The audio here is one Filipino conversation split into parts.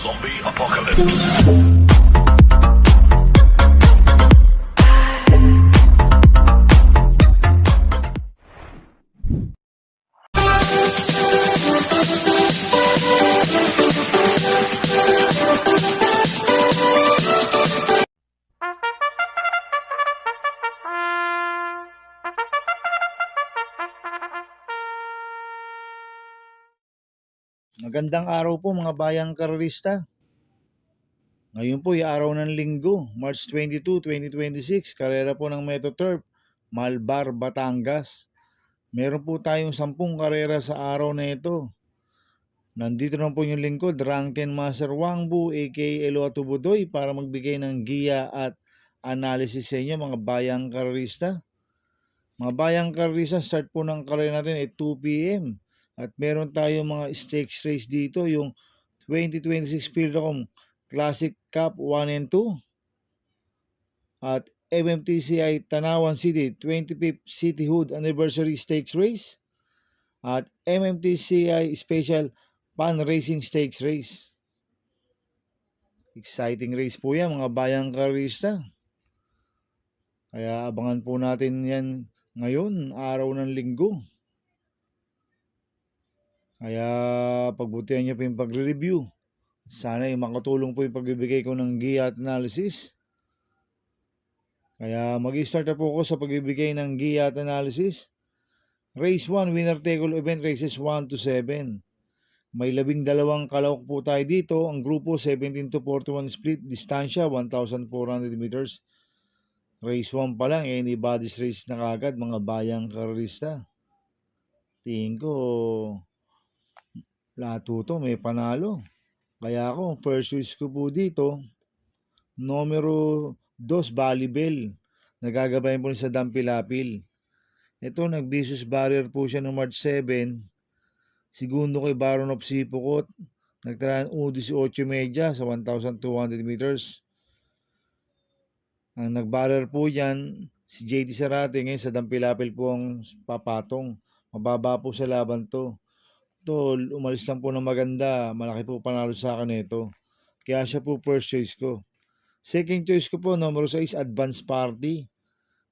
Zombie Apocalypse. Magandang araw po mga bayang karerista. Ngayon po ay araw ng linggo, March 22, 2026, karera po ng MetoTurf, Malbar, Batangas. Meron po tayong 10 karera sa araw na ito. Nandito na po yung lingkod, Drunken Master Wangbu aka Eloa Tubudoy para magbigay ng giya at analysis sa inyo mga bayang karerista. Mga bayang karerista, start po ng karera natin ay 2 p.m. At meron tayong mga stakes race dito, yung 2026 Philrocom Classic Cup 1 and 2 at MMTCI Tanawan City 25th Cityhood Anniversary Stakes Race at MMTCI Special Pan Racing Stakes Race. Exciting race po yan mga bayang karista. Kaya abangan po natin yan ngayon, araw ng linggo. Kaya pagbutihan niyo po yung pagre-review. Sana ay makatulong po yung pagbibigay ko ng giya at analysis. Kaya mag-start na po ako sa pagbibigay ng giya at analysis. Race 1, winner take all event, races 1 to 7. May 12 kalahok po tayo dito. Ang grupo 17 to 41 split, distansya 1,400 meters. Race 1 pa lang, anybody's race na kagad mga bayang karerista. Tingin ko lahat to may panalo. Kaya ako, first choice ko po dito, numero 2, Balibel. Nagagabayan po sa Dampilapil. Ito, nag-vicious barrier po siya noong March 7. Segundo kay Baron of Sipocot. Nagtara ng 1.18 media sa 1,200 meters. Ang nag-barrier po dyan, si JT Sarate. Ngayon sa Dampilapil po ang papatong. Mababa po sa laban to. Ito, umalis lang po ng maganda. Malaki po panalo sa akin ito. Kaya siya po first choice ko. Second choice ko po, numero 6, Advance Party.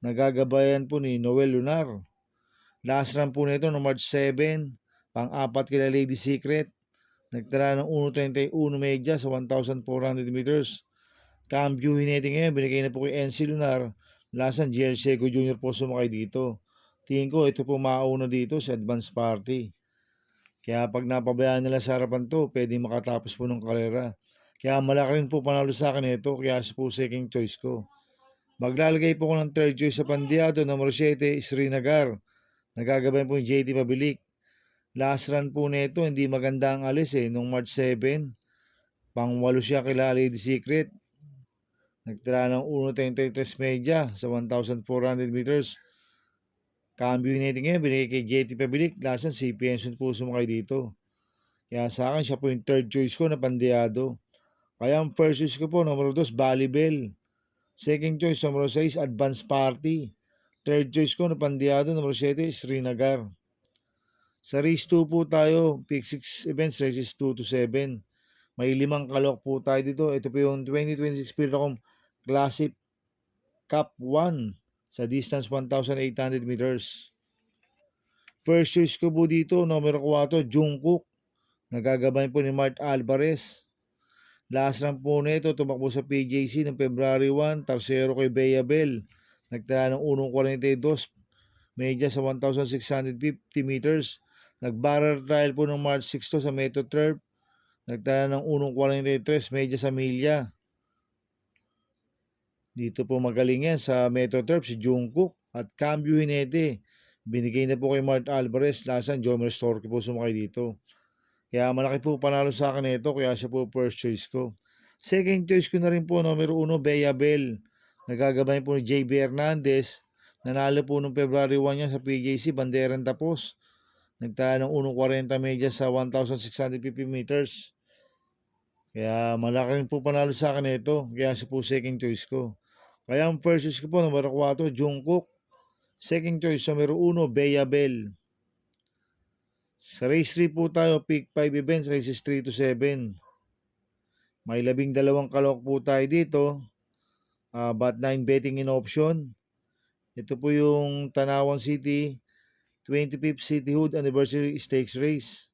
Nagagabayan po ni Noel Lunar. Last run po nito no March 7. Pang-apat kila Lady Secret. Nagtala ng 1.31 media sa 1,400 meters. Cambio hinete ngayon. Binigay na po kay NC Lunar. Last run, GL Seco Jr. po sumakay dito. Tingin ko ito po mauna dito sa Advance Party. Kaya pag napabayaan nila sa harapan to, pwedeng makatapos po ng karera. Kaya malaki rin po panalo sa akin ito, kaya po second choice ko. Maglalagay po ko ng third choice sa Pandiado, numero 7, Srinagar. Nagagabayan po yung JT Pabilik. Last run po nito, hindi maganda ang alis nung March 7. Pang-8 siya kila Lady Secret. Nagtala ng 1.33 media sa 1,400 meters. Cambio natin ngayon, binigay kay JT Pabilik. Last run, si Pension po sumakay dito. Kaya sa akin, siya po yung third choice ko na Pandiado. Kaya ang first choice ko po, numero 2, Balibel. Second choice, numero 6, Advance Party. Third choice ko na Pandiado, numero 7, Srinagar. Sa race 2 po tayo, pick 6 events, races 2 to 7. May 5 kalahok po tayo dito. Ito po yung 2026 Philrocom Classic Cup 1 sa distance 1,800 meters. First choice ko po dito, numero 4, Jungkook. Nagagabayan po ni Mart Alvarez. Last run po nito, tumakbo sa PJC ng February 1, tarsero kay Bea Bell. Nagtala ng 1.42 media sa 1,650 meters. Nag-barrel trial po ng March 6 to sa MetoTurf. Nagtala ng 1.43 media sa milya. Dito po magaling yan sa MetoTurf si Jungkook at Cambio Hinete. Binigay na po kay Mart Alvarez. Lasan, Jomer Storky po sumakay dito. Kaya malaki po panalo sa akin ito, kaya siya po first choice ko. Second choice ko na rin po, numero 1, Bea Bell. Nagagabay po ni JB Hernandez. Nanalo po noong February 1 yan sa PJC, Banderan Tapos. Nagtala ng 1.40 media sa 1,650 meters. Kaya malaki rin po panalo sa akin ito, kaya siya po second choice ko. Kaya ang first choice ko po, numero 4, Jungkook. Second choice, numero 1, Bea Bell. Sa race 3 po tayo, pick 5 events, races 3 to 7. May 12 kalok po tayo dito. But 9 betting in option. Ito po yung Tanawan City 25th Cityhood Anniversary Stakes Race.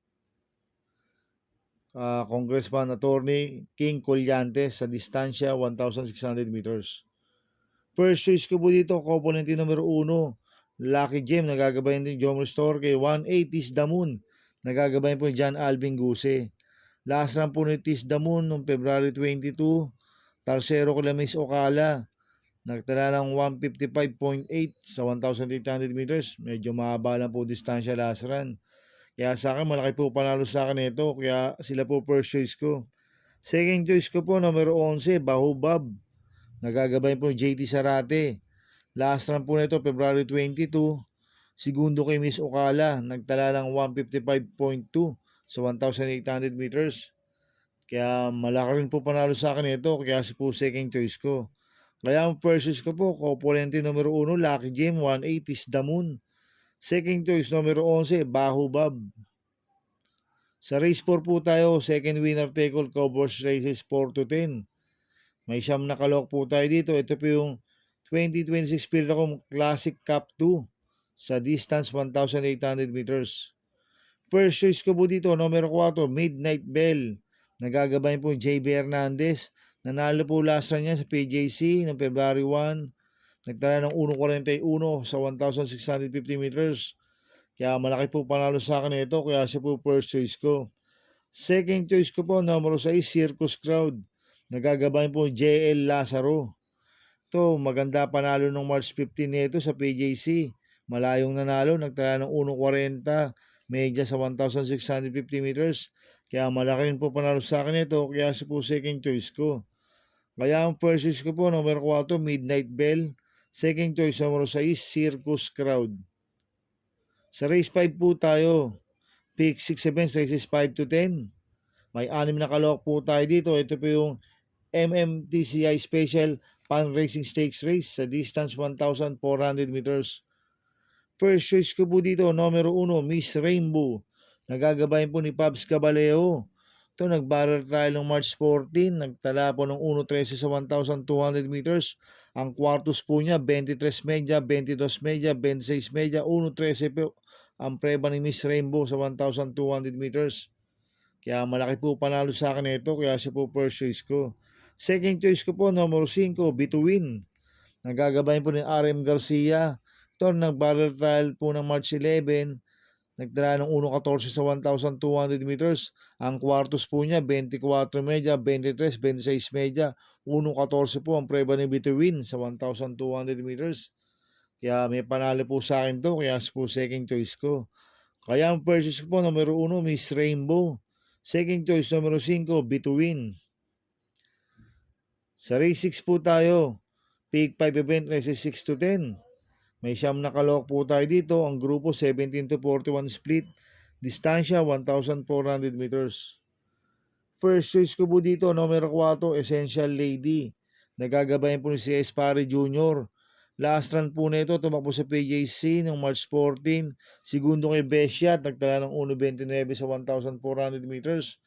Congressman Attorney King Collantes sa distansya 1,600 meters. First choice ko po dito, component numero 1, Lucky Gem, nagagabayan din Jom Storke, 1-8 Tis the Moon, nagagabayan po John Alvin Guse. Last run po ni Tis the Moon noong February 22, Tarsero Clamis Ocala, nagtala ng 155.8 sa 1,800 meters, medyo mahaba lang po distansya last run. Kaya sa akin, malaki po panalo sa akin ito, kaya sila po first choice ko. Second choice ko po, numero 11, Bahubab, nagagabay po JT Sarate. Last run po nito, February 22, segundo kay Miss Ocala, nagtala ng 155.2 sa 1,800 meters. Kaya malaki rin po panalo sa akin ito, kaya si po second choice ko. Kaya ang first choice ko po, componente numero 1, Lucky Gem, 180 is the Moon. Second choice, numero 11, Bahubab. Sa race 4 po tayo, second winner take all Cowboys races 4-10. May siyam na kalok po tayo dito. Ito po yung 2026 Philcom Classic Cup 2 sa distance 1,800 meters. First choice ko po dito, numero 4, Midnight Bell. Nagagabay po JB Hernandez. Nanalo po last run niya sa PJC ng February 1. Nagtala ng 1.41 sa 1,650 meters. Kaya malaki po panalo sa akin ito, kaya siya po first choice ko. Second choice ko po, numero 6, Circus Crowd. Nagagabay po JL Lazaro. Ito, maganda panalo ng March 15 nito sa PJC. Malayong nanalo, nagtala ng 1.40, medya sa 1,650 meters. Kaya malaki rin po panalo sa akin ito, kaya siya po second choice ko. Kaya ang first choice ko po, numero 4, Midnight Bell. Second choice, numero 6, Circus Crowd. Sa race 5 po tayo. Pick 6 events, races 5-10. May 6 na kalok po tayo dito. Ito po yung MMTCI Special Pan Racing Stakes Race sa distance 1,400 meters. First choice ko po dito, numero 1, Miss Rainbow. Nagagabayan po ni Pabs Caballeo. Ito, nag-barrel trial ng March 14, nagtala po ng 1.13 sa 1,200 meters. Ang quartos po niya, 23 media, 22 media, 26 media, 1.13 po ang preba ni Miss Rainbow sa 1,200 meters. Kaya malaki po panalo sa akin ito, kaya siya po first choice ko. Second choice ko po, numero 5, Bituin. Nagagabayan po ni RM Garcia. Ito, nag-barrel trial po ng March 11, nagtala ng 1.14 sa 1,200 meters. Ang quartos po niya, 24 media, 23, 26 media, 1.14 po ang preba ni Bituin sa 1,200 meters. Kaya may panalo po sa akin to, kaya po second choice ko. Kaya ang purchase ko po, numero 1, Miss Rainbow. Second choice, numero 5, Bituin. Sa race 6 po tayo. Pick 5 event, races 6-10. May siyam na kalok po tayo dito. Ang grupo 17-41 split. Distansya 1,400 meters. First choice ko po dito, numero 4, Essential Lady. Nagagabayan po ni si Espare Jr. Last run po nito, tumakbo sa PJC noong March 14. Segundo kay Besiat, nagtala ng 1.29 sa 1,400 meters.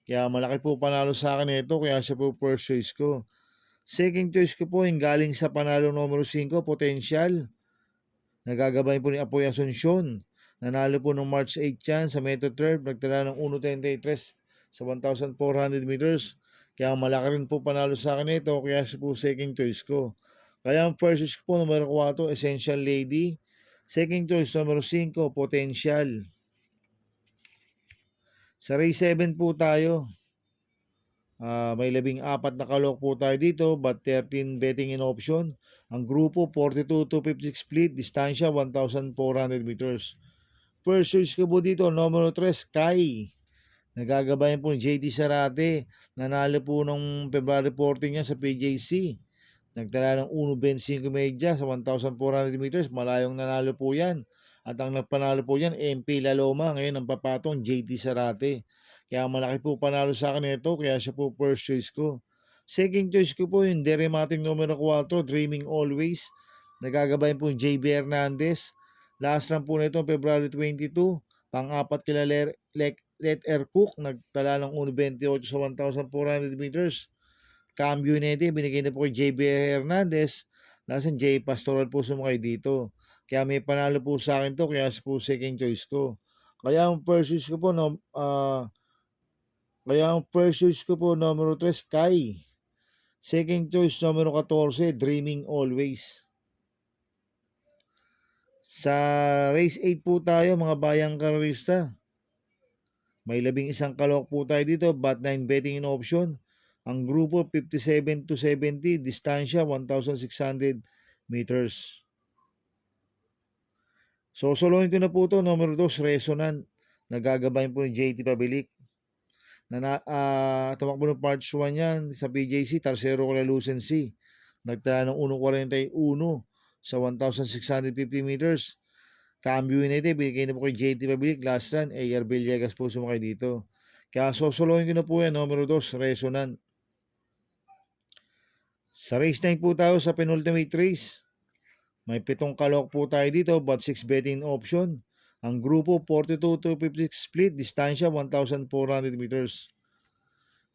Kaya malaki po panalo sa akin ito, kaya siya po first choice ko. Second choice ko po, yung galing sa panalo numero 5, Potential. Nagagabay po ni Apoy Asuncion. Nanalo po noong March 8 yan sa Metro Turf. Nagtala ng 1.33 sa 1,400 meters. Kaya malaki rin po panalo sa akin ito. Kaya siya po second choice ko. Kaya ang first choice ko po, numero 4, Essential Lady. Second choice, numero 5, Potential. Sa race 7 po tayo. May 14 na kalok po tayo dito, but 13 betting in option. Ang grupo 42-56 split, distansya 1,400 meters. First choice ko po dito, numero 3, Sky. Nagagabayan po ni JT Sarate. Nanalo po nung February 14 niya sa PJC. Nagtala ng 1.25 media sa 1,400 meters. Malayong nanalo po yan. At ang nagpanalo po yan, MP Laloma. Ngayon ang papatong JT Sarate. Kaya malaki po panalo sa akin ito. Kaya siya po first choice ko. Second choice ko po yung Deremating numero 4, Dreaming Always. Nagagabayan po yung JB Hernandez. Last run po nito, February 22. Pang-apat kila Let Cook, nagtala ng 1.28 sa 1,400 meters. Cambio Nete, binigay na po kay JB Hernandez. Lasan J. Pastoral po sumakay dito. Kaya may panalo po sa akin to, kaya po second choice ko. Kaya ang first choice ko po, numero 3, Kai. Second choice, numero 14, Dreaming Always. Sa race 8 po tayo, mga bayang karerista. May 11 kalok po tayo dito, but 9 betting in option. Ang grupo 57 to 70, distansya 1,600 meters. So, solohin ko na po ito, numero 2, Resonant. Nagagabayan po ni JT Pabilik. Tumakbo ng parts 1 yan sa PJC, Tercero Kala Lucency. Nagtala ng 1.41 sa 1,650 meters. Cambio United, binigay na po kay JT Pabilik. Last run, AR Villegas po sumakay dito. Kaya sosolohin ko na po yan, numero 2, Resonant. Sa race 9 po tayo sa penultimate race. May 7 kalok po tayo dito, but 6 betting option. Ang grupo 42 to 56 split, distansya 1,400 meters.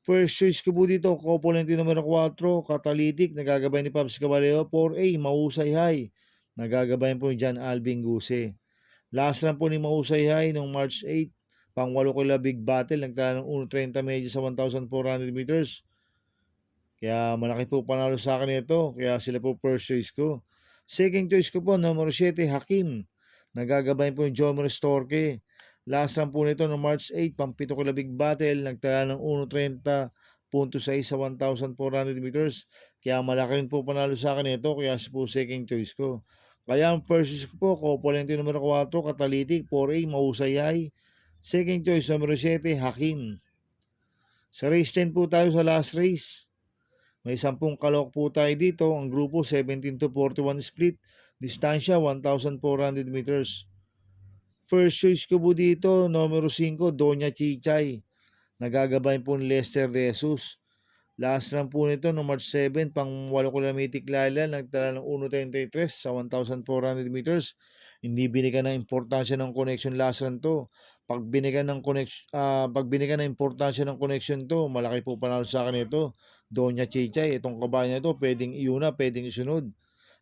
First choice ko po dito, Copolente numero 4, Catalytic, nagagabay ni Pabs Caballero. 4A, Mahusay High, nagagabay po ni John Alvin Guse. Last run po ni Mahusay High noong March 8, pang-8 kila Big Battle, nagtala ng 1.30 medyo sa 1,400 meters. Kaya malaki po panalo sa akin ito, kaya sila po first choice ko. Second choice ko po, numero 7, Hakim. Nagagabay po yung Jomer Storke. Last run po nito noong March 8, pang-7 kila Big Battle, nagtala ng 1.30.6 sa 1,400 meters. Kaya malaki rin po panalo sa akin ito, kaya po second choice ko. Kaya ang first choice ko po, Copolente numero 4, Catalytic, 4A, Mahusayay. Second choice, numero 7, Hakim. Sa race 10 po tayo sa last race. May 10 kalok po tayo dito. Ang grupo 17 to 41 split. Distansya 1,400 meters. First choice ko po dito, numero 5, Doña Chichay. Nagagabay po ni Lester De Jesus. Last run po nito no March 7, pang 8 kilamitik lala, nagtala ng 1.33 sa 1,400 meters. Hindi binigyan ng importansya ng connection last run to. Pag binigyan ng importansya ng connection to, malaki po panalo sa akin ito. Doña Chichay, itong kabayan na ito, pwedeng iuna, pwedeng isunod.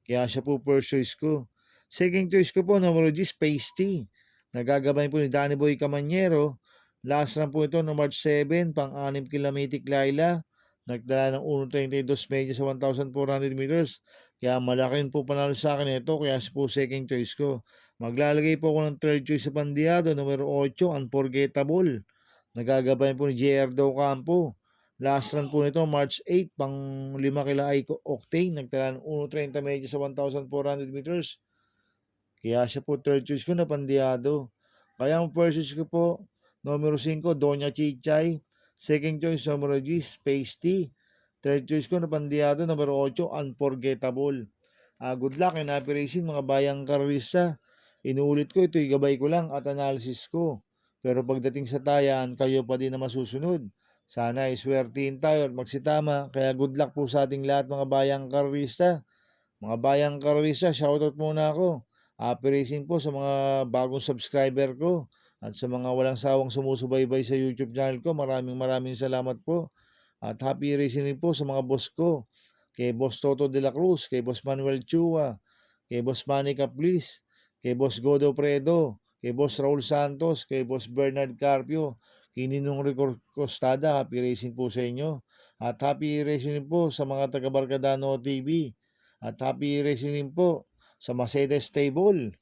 Kaya siya po first choice ko. Second choice ko po, numero G, Space T. Nagagabay po ni Danny Boy Camanyero. Last run po ito no March 7, pang 6 kilamitik laila. Nagdala ng 1.32 medyo sa 1,400 meters. Kaya malaki rin po panalo sa akin ito, kaya po second choice ko. Maglalagay po ako ng third choice sa Pandiado, numero 8, Unforgettable. Nagagabay po ni JR Dow Campo. Last run po nito, March 8, pang 5 kila Octane. Nagtala ng 1.30 medyo sa 1,400 meters. Kaya siya po third choice ko na Pandiado. Kaya ang first choice ko po, numero 5, Doña Chichay. Second choice, numero G, Space T. Third choice ko na Pandiado, numero 8, Unforgettable. Good luck and happy racing mga bayang karista. Inuulit ko, ito'y gabay ko lang at analysis ko. Pero pagdating sa tayan, kayo pa din na masusunod. Sana iswertihin tayo at magsitama. Kaya good luck po sa ating lahat mga bayang karista. Mga bayang karista, shoutout muna ako. Happy racing po sa mga bagong subscriber ko. At sa mga walang sawang sumusubaybay sa YouTube channel ko, maraming salamat po. At happy racing din po sa mga boss ko. Kay Boss Toto de la Cruz, kay Boss Manuel Chua, kay Boss Manny Caplis, kay Boss Godo Predo, kay Boss Raul Santos, kay Boss Bernard Carpio, kay Ninong Rico Costada. Happy racing po sa inyo. At happy racing din po sa mga taga Barcadano TV. At happy racing din po sa Mercedes Stable.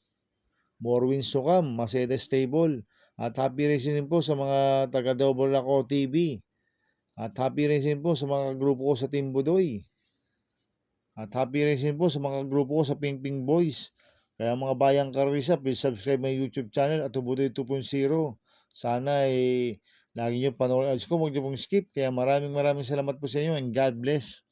More wins to come, Mercedes Stable. At happy racing din po sa mga taga Double Laco TV. At happy racing po sa mga grupo ko sa Team Budoy. At happy racing po sa mga grupo ko sa Ping Ping Boys. Kaya mga bayang karisa, please subscribe my YouTube channel at Budoy 2.0. Sana lagi nyo panoorin ads ko, huwag nyo pong skip. Kaya maraming salamat po sa inyo and God bless.